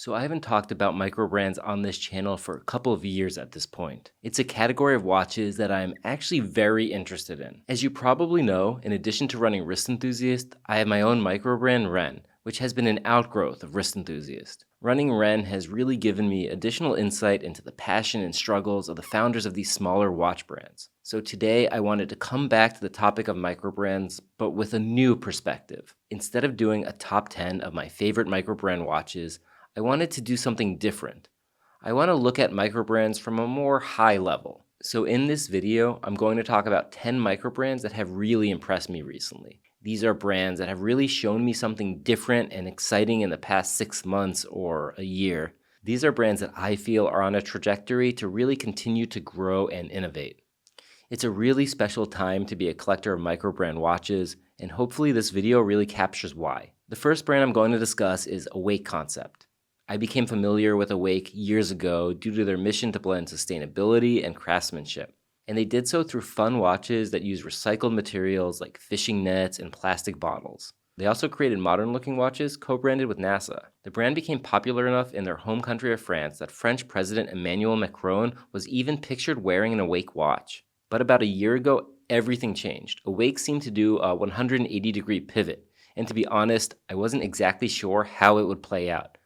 So I haven't talked about microbrands on this channel for a couple of years at this point. It's a category of watches that I'm actually very interested in. As you probably know, in addition to running Wrist Enthusiast, I have my own microbrand Wren, which has been an outgrowth of Wrist Enthusiast. Running Wren has really given me additional insight into the passion and struggles of the founders of these smaller watch brands. So today I wanted to come back to the topic of microbrands, but with a new perspective. Instead of doing a top 10 of my favorite microbrand watches, I wanted to do something different. I want to look at microbrands from a more high level. So in this video, I'm going to talk about 10 microbrands that have really impressed me recently. These are brands that have really shown me something different and exciting in the past 6 months or a year. These are brands that I feel are on a trajectory to really continue to grow and innovate. It's a really special time to be a collector of microbrand watches, and hopefully this video really captures why. The first brand I'm going to discuss is Awake Concept. I became familiar with Awake years ago due to their mission to blend sustainability and craftsmanship. And they did so through fun watches that use recycled materials like fishing nets and plastic bottles. They also created modern-looking watches co-branded with NASA. The brand became popular enough in their home country of France that French President Emmanuel Macron was even pictured wearing an Awake watch. But about a year ago, everything changed. Awake seemed to do a 180-degree pivot. And to be honest, I wasn't exactly sure how it would play out.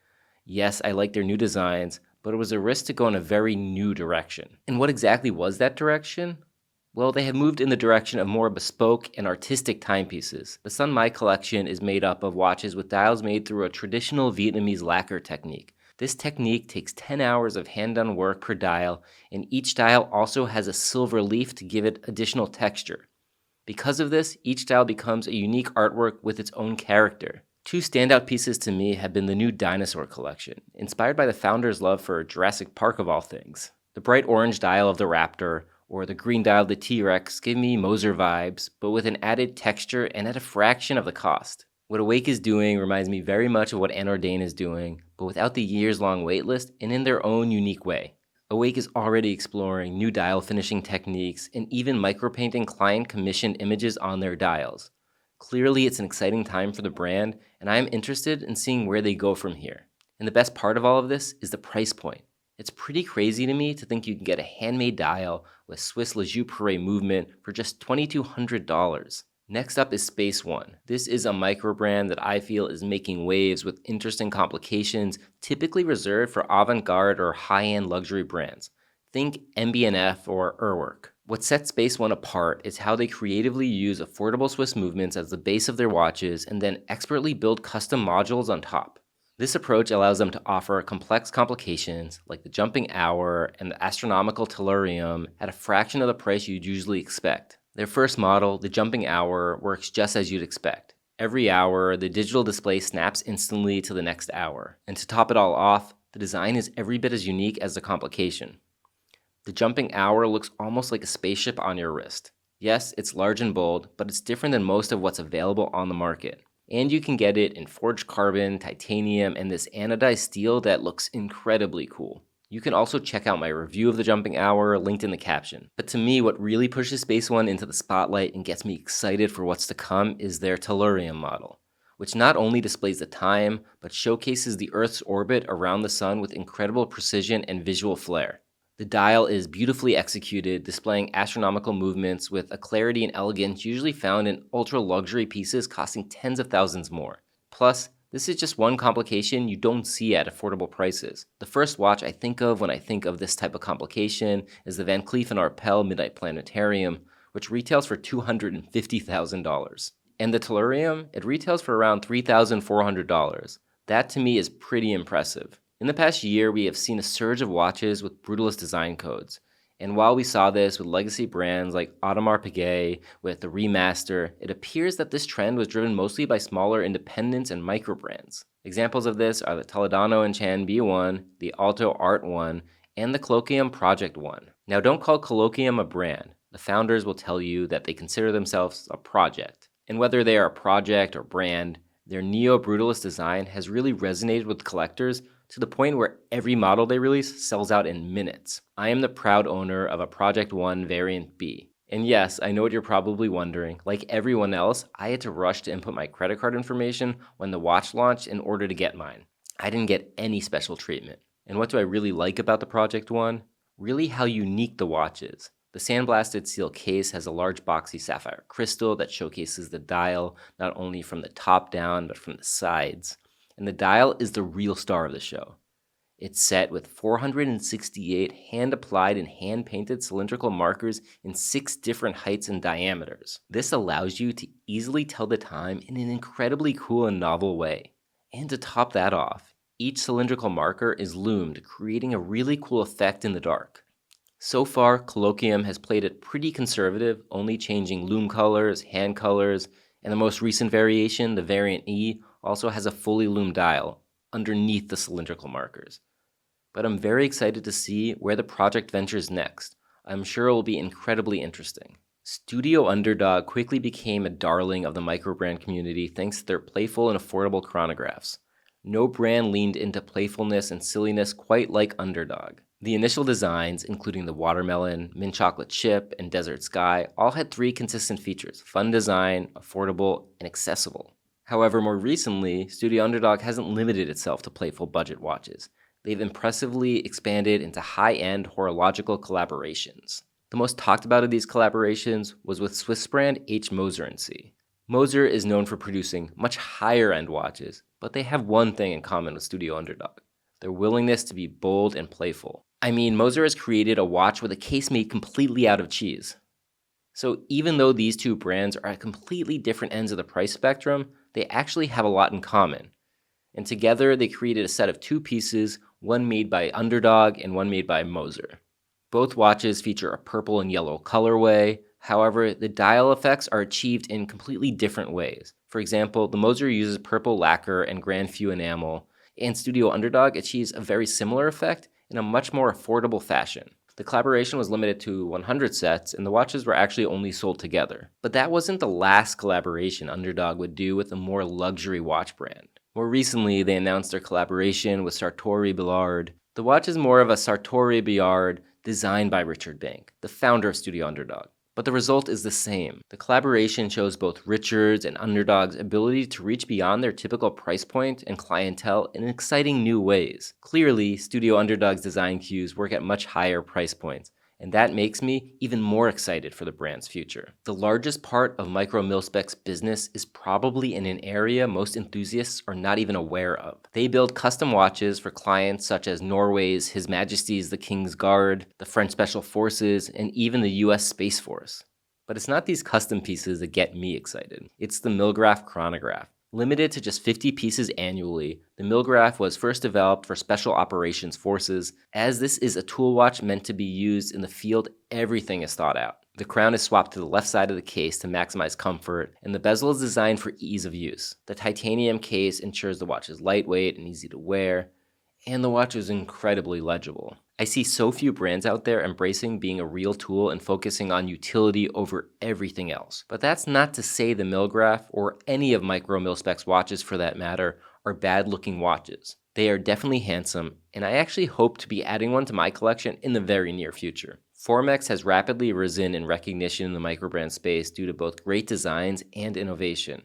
Yes, I like their new designs, but it was a risk to go in a very new direction. And what exactly was that direction? Well, they have moved in the direction of more bespoke and artistic timepieces. The Sun Mai collection is made up of watches with dials made through a traditional Vietnamese lacquer technique. This technique takes 10 hours of hand-done work per dial, and each dial also has a silver leaf to give it additional texture. Because of this, each dial becomes a unique artwork with its own character. Two standout pieces to me have been the new Dinosaur collection, inspired by the founder's love for Jurassic Park of all things. The bright orange dial of the Raptor, or the green dial of the T-Rex give me Moser vibes, but with an added texture and at a fraction of the cost. What Awake is doing reminds me very much of what Anordain is doing, but without the years-long waitlist and in their own unique way. Awake is already exploring new dial finishing techniques and even micropainting client-commissioned images on their dials. Clearly, it's an exciting time for the brand, and I am interested in seeing where they go from here. And the best part of all of this is the price point. It's pretty crazy to me to think you can get a handmade dial with Swiss Le Jeu Perret movement for just $2,200. Next up is SpaceOne. This is a microbrand that I feel is making waves with interesting complications typically reserved for avant-garde or high-end luxury brands. Think MB&F or Urwerk. What sets SpaceOne apart is how they creatively use affordable Swiss movements as the base of their watches and then expertly build custom modules on top. This approach allows them to offer complex complications like the jumping hour and the astronomical tellurium at a fraction of the price you'd usually expect. Their first model, the jumping hour, works just as you'd expect. Every hour, the digital display snaps instantly to the next hour. And to top it all off, the design is every bit as unique as the complication. The jumping hour looks almost like a spaceship on your wrist. Yes, it's large and bold, but it's different than most of what's available on the market. And you can get it in forged carbon, titanium, and this anodized steel that looks incredibly cool. You can also check out my review of the jumping hour linked in the caption. But to me, what really pushes SpaceOne into the spotlight and gets me excited for what's to come is their tellurium model, which not only displays the time, but showcases the Earth's orbit around the sun with incredible precision and visual flair. The dial is beautifully executed, displaying astronomical movements with a clarity and elegance usually found in ultra-luxury pieces costing tens of thousands more. Plus, this is just one complication you don't see at affordable prices. The first watch I think of when I think of this type of complication is the Van Cleef & Arpels Midnight Planetarium, which retails for $250,000. And the Tellurium, it retails for around $3,400. That to me is pretty impressive. In the past year, we have seen a surge of watches with brutalist design codes. And while we saw this with legacy brands like Audemars Piguet with the remaster, it appears that this trend was driven mostly by smaller independents and microbrands. Examples of this are the Toledano and Chan B1, the Alto Art 1, and the Kollokium Project 1. Now don't call Kollokium a brand. The founders will tell you that they consider themselves a project. And whether they are a project or brand, their neo-brutalist design has really resonated with collectors to the point where every model they release sells out in minutes. I am the proud owner of a Project One Variant B. And yes, I know what you're probably wondering. Like everyone else, I had to rush to input my credit card information when the watch launched in order to get mine. I didn't get any special treatment. And what do I really like about the Project One? Really how unique the watch is. The sandblasted steel case has a large boxy sapphire crystal that showcases the dial not only from the top down but from the sides. And the dial is the real star of the show. It's set with 468 hand-applied and hand-painted cylindrical markers in 6 different heights and diameters. This allows you to easily tell the time in an incredibly cool and novel way. And to top that off, each cylindrical marker is loomed, creating a really cool effect in the dark. So far, Kollokium has played it pretty conservative, only changing loom colors, hand colors, and the most recent variation, the variant E, also has a fully loomed dial underneath the cylindrical markers. But I'm very excited to see where the project ventures next. I'm sure it will be incredibly interesting. Studio Underdog quickly became a darling of the microbrand community thanks to their playful and affordable chronographs. No brand leaned into playfulness and silliness quite like Underdog. The initial designs, including the watermelon, mint chocolate chip, and desert sky, all had 3 consistent features: fun design, affordable, and accessible. However, more recently, Studio Underdog hasn't limited itself to playful budget watches. They've impressively expanded into high-end horological collaborations. The most talked about of these collaborations was with Swiss brand H. Moser & C. Moser is known for producing much higher-end watches, but they have one thing in common with Studio Underdog: their willingness to be bold and playful. I mean, Moser has created a watch with a case made completely out of cheese. So even though these two brands are at completely different ends of the price spectrum, they actually have a lot in common. And together they created a set of 2 pieces, one made by Underdog and one made by Moser. Both watches feature a purple and yellow colorway. However, the dial effects are achieved in completely different ways. For example, the Moser uses purple lacquer and Grand Few enamel, and Studio Underdog achieves a very similar effect in a much more affordable fashion. The collaboration was limited to 100 sets, and the watches were actually only sold together. But that wasn't the last collaboration Underdog would do with a more luxury watch brand. More recently, they announced their collaboration with Sartori Billard. The watch is more of a Sartori Billard designed by Richard Bank, the founder of Studio Underdog. But the result is the same. The collaboration shows both Richard's and Underdog's ability to reach beyond their typical price point and clientele in exciting new ways. Clearly, Studio Underdog's design cues work at much higher price points, and that makes me even more excited for the brand's future. The largest part of Micromilspec's business is probably in an area most enthusiasts are not even aware of. They build custom watches for clients such as Norway's His Majesty's the King's Guard, the French Special Forces, and even the US Space Force. But it's not these custom pieces that get me excited. It's the Milgraph chronograph. Limited to just 50 pieces annually, the Milgraph was first developed for Special Operations Forces. As this is a tool watch meant to be used in the field, everything is thought out. The crown is swapped to the left side of the case to maximize comfort, and the bezel is designed for ease of use. The titanium case ensures the watch is lightweight and easy to wear, and the watch is incredibly legible. I see so few brands out there embracing being a real tool and focusing on utility over everything else. But that's not to say the Milgraph, or any of Micromilspec's watches for that matter, are bad-looking watches. They are definitely handsome, and I actually hope to be adding one to my collection in the very near future. Formex has rapidly risen in recognition in the microbrand space due to both great designs and innovation.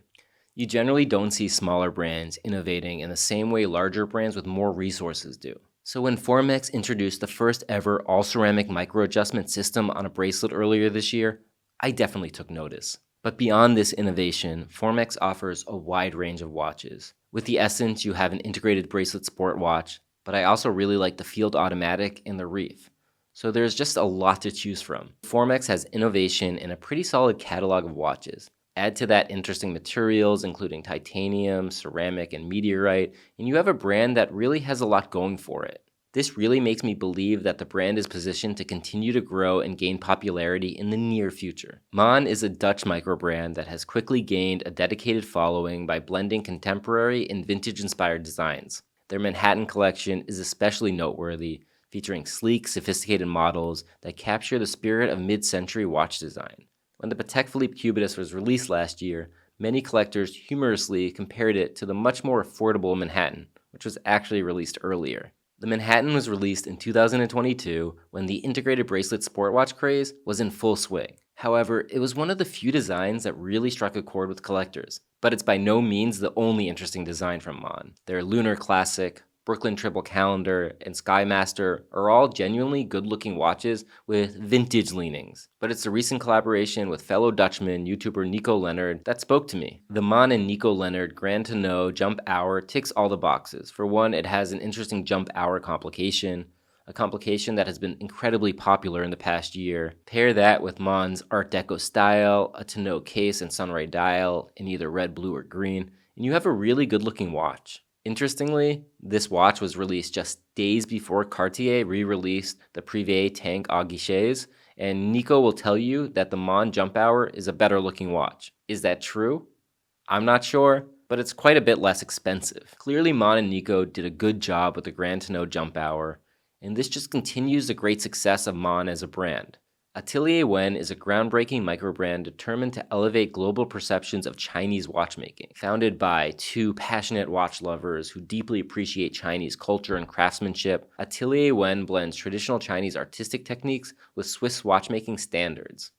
You generally don't see smaller brands innovating in the same way larger brands with more resources do. So when Formex introduced the first ever all-ceramic micro-adjustment system on a bracelet earlier this year, I definitely took notice. But beyond this innovation, Formex offers a wide range of watches. With the Essence, you have an integrated bracelet sport watch, but I also really like the Field Automatic and the Reef. So there's just a lot to choose from. Formex has innovation and a pretty solid catalog of watches. Add to that interesting materials, including titanium, ceramic, and meteorite, and you have a brand that really has a lot going for it. This really makes me believe that the brand is positioned to continue to grow and gain popularity in the near future. Maen is a Dutch microbrand that has quickly gained a dedicated following by blending contemporary and vintage-inspired designs. Their Manhattan collection is especially noteworthy, featuring sleek, sophisticated models that capture the spirit of mid-century watch design. When the Patek Philippe Cubitus was released last year, many collectors humorously compared it to the much more affordable Manhattan, which was actually released earlier. The Manhattan was released in 2022 when the integrated bracelet sport watch craze was in full swing. However, it was one of the few designs that really struck a chord with collectors. But it's by no means the only interesting design from Maen. Their Lunar Classic, Brooklyn Triple Calendar, and Skymaster are all genuinely good-looking watches with vintage leanings. But it's the recent collaboration with fellow Dutchman YouTuber Nico Leonard that spoke to me. The Maen and Nico Leonard Grand Tonneau Jump Hour ticks all the boxes. For one, it has an interesting jump hour complication, a complication that has been incredibly popular in the past year. Pair that with Maen's Art Deco style, a tonneau case and sunray dial in either red, blue, or green, and you have a really good-looking watch. Interestingly, this watch was released just days before Cartier re-released the Privé Tank à Guichets, and Nico will tell you that the Maen Jump Hour is a better-looking watch. Is that true? I'm not sure, but it's quite a bit less expensive. Clearly, Maen and Nico did a good job with the Grand Tonneau Jump Hour, and this just continues the great success of Maen as a brand. Atelier Wen is a groundbreaking microbrand determined to elevate global perceptions of Chinese watchmaking. Founded by two passionate watch lovers who deeply appreciate Chinese culture and craftsmanship, Atelier Wen blends traditional Chinese artistic techniques with Swiss watchmaking standards.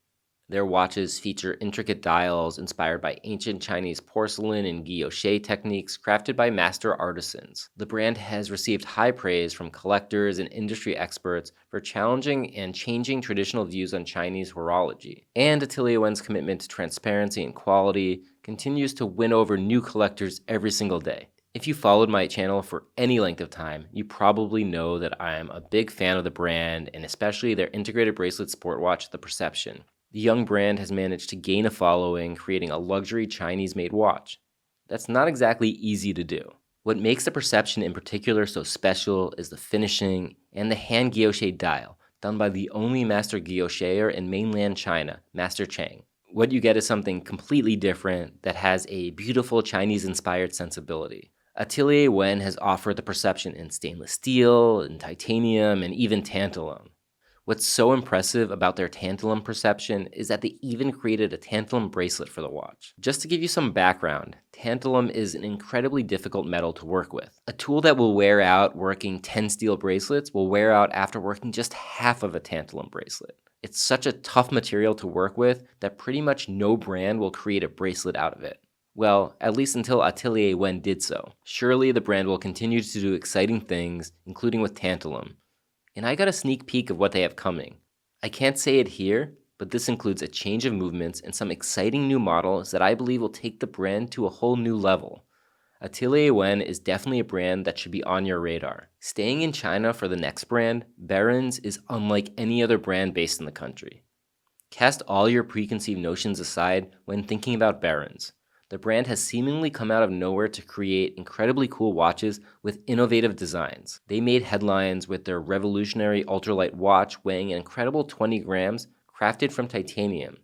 Their watches feature intricate dials inspired by ancient Chinese porcelain and guilloche techniques crafted by master artisans. The brand has received high praise from collectors and industry experts for challenging and changing traditional views on Chinese horology. And Atelier Wen's commitment to transparency and quality continues to win over new collectors every single day. If you followed my channel for any length of time, you probably know that I am a big fan of the brand and especially their integrated bracelet sport watch, the Perception. The young brand has managed to gain a following, creating a luxury Chinese-made watch. That's not exactly easy to do. What makes the Perception in particular so special is the finishing and the hand guilloche dial, done by the only master guillocher in mainland China, Master Chang. What you get is something completely different that has a beautiful Chinese-inspired sensibility. Atelier Wen has offered the Perception in stainless steel, in titanium, and even tantalum. What's so impressive about their tantalum Perception is that they even created a tantalum bracelet for the watch. Just to give you some background, tantalum is an incredibly difficult metal to work with. A tool that will wear out working 10 steel bracelets will wear out after working just half of a tantalum bracelet. It's such a tough material to work with that pretty much no brand will create a bracelet out of it. Well, at least until Atelier Wen did so. Surely the brand will continue to do exciting things, including with tantalum. And I got a sneak peek of what they have coming. I can't say it here, but this includes a change of movements and some exciting new models that I believe will take the brand to a whole new level. Atelier Wen is definitely a brand that should be on your radar. Staying in China for the next brand, Behrens is unlike any other brand based in the country. Cast all your preconceived notions aside when thinking about Behrens. The brand has seemingly come out of nowhere to create incredibly cool watches with innovative designs. They made headlines with their revolutionary ultralight watch weighing an incredible 20 grams, crafted from titanium.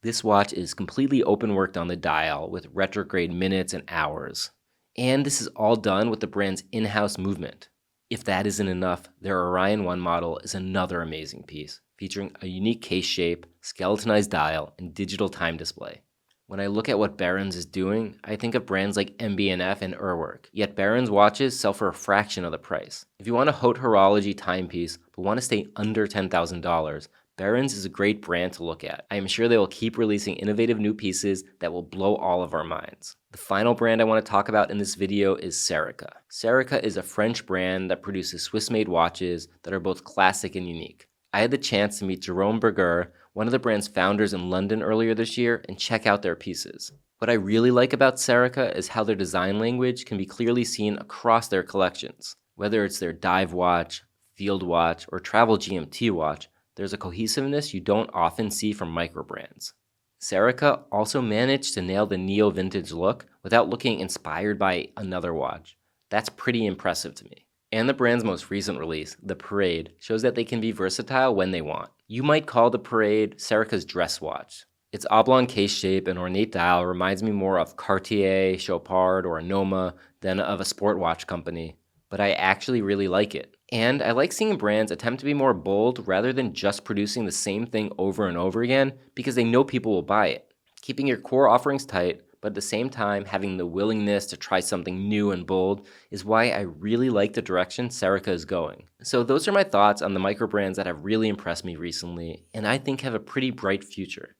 This watch is completely open-worked on the dial with retrograde minutes and hours. And this is all done with the brand's in-house movement. If that isn't enough, their Orion 1 model is another amazing piece, featuring a unique case shape, skeletonized dial, and digital time display. When I look at what Behrens is doing, I think of brands like MB&F and Urwerk, yet Behrens watches sell for a fraction of the price. If you want a haute horology timepiece but want to stay under $10,000, Behrens is a great brand to look at. I am sure they will keep releasing innovative new pieces that will blow all of our minds. The final brand I want to talk about in this video is Serica. Serica is a French brand that produces Swiss-made watches that are both classic and unique. I had the chance to meet Jerome Berger, one of the brand's founders, in London earlier this year, and check out their pieces. What I really like about Serica is how their design language can be clearly seen across their collections. Whether it's their dive watch, field watch, or travel GMT watch, there's a cohesiveness you don't often see from microbrands. Serica also managed to nail the neo-vintage look without looking inspired by another watch. That's pretty impressive to me. And the brand's most recent release, the Parade, shows that they can be versatile when they want. You might call the Parade Serica's dress watch. Its oblong case shape and ornate dial reminds me more of Cartier, Chopard, or Noma than of a sport watch company, but I actually really like it. And I like seeing brands attempt to be more bold rather than just producing the same thing over and over again because they know people will buy it. Keeping your core offerings tight, but at the same time having the willingness to try something new and bold is why I really like the direction Serica is going. So those are my thoughts on the microbrands that have really impressed me recently and I think have a pretty bright future.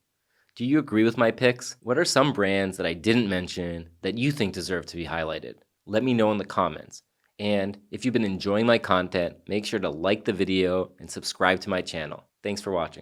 Do you agree with my picks? What are some brands that I didn't mention that you think deserve to be highlighted? Let me know in the comments. And if you've been enjoying my content, make sure to like the video and subscribe to my channel. Thanks for watching.